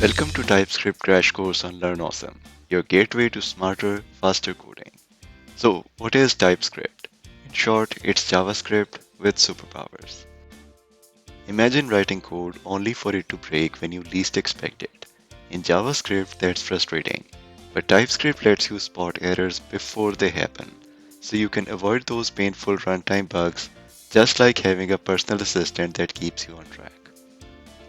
Welcome to TypeScript Crash Course on Learn Awesome, your gateway to smarter, faster coding. So, what is TypeScript? In short, it's JavaScript with superpowers. Imagine writing code only for it to break when you least expect it. In JavaScript, that's frustrating, but TypeScript lets you spot errors before they happen, so you can avoid those painful runtime bugs, just like having a personal assistant that keeps you on track.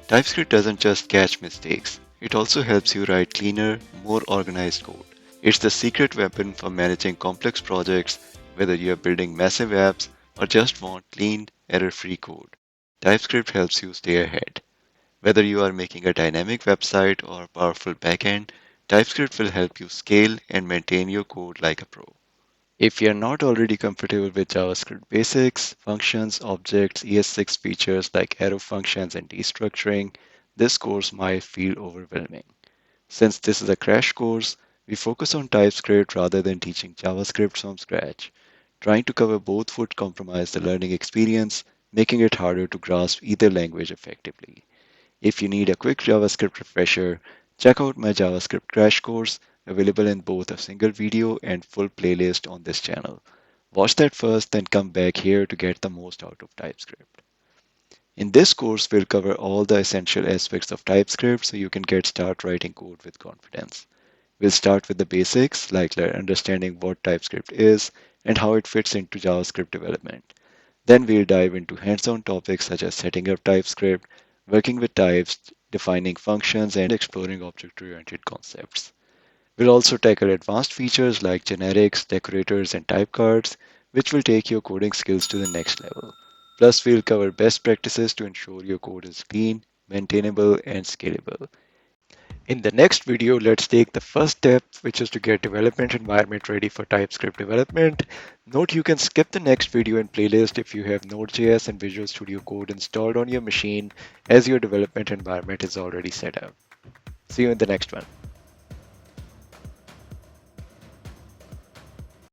TypeScript doesn't just catch mistakes, it also helps you write cleaner, more organized code. It's the secret weapon for managing complex projects, whether you're building massive apps or just want clean, error-free code. TypeScript helps you stay ahead. Whether you are making a dynamic website or a powerful backend, TypeScript will help you scale and maintain your code like a pro. If you're not already comfortable with JavaScript basics, functions, objects, ES6 features like arrow functions and destructuring, this course might feel overwhelming. Since this is a crash course, we focus on TypeScript rather than teaching JavaScript from scratch. Trying to cover both would compromise the learning experience, making it harder to grasp either language effectively. If you need a quick JavaScript refresher, check out my JavaScript crash course, available in both a single video and full playlist on this channel. Watch that first, then come back here to get the most out of TypeScript. In this course, we'll cover all the essential aspects of TypeScript so you can get started writing code with confidence. We'll start with the basics, like understanding what TypeScript is and how it fits into JavaScript development. Then we'll dive into hands-on topics such as setting up TypeScript, working with types, defining functions, and exploring object-oriented concepts. We'll also tackle advanced features like generics, decorators, and type cards, which will take your coding skills to the next level. Plus, we'll cover best practices to ensure your code is clean, maintainable, and scalable. In the next video, let's take the first step, which is to get development environment ready for TypeScript development. Note you can skip the next video and playlist if you have Node.js and Visual Studio Code installed on your machine, as your development environment is already set up. See you in the next one.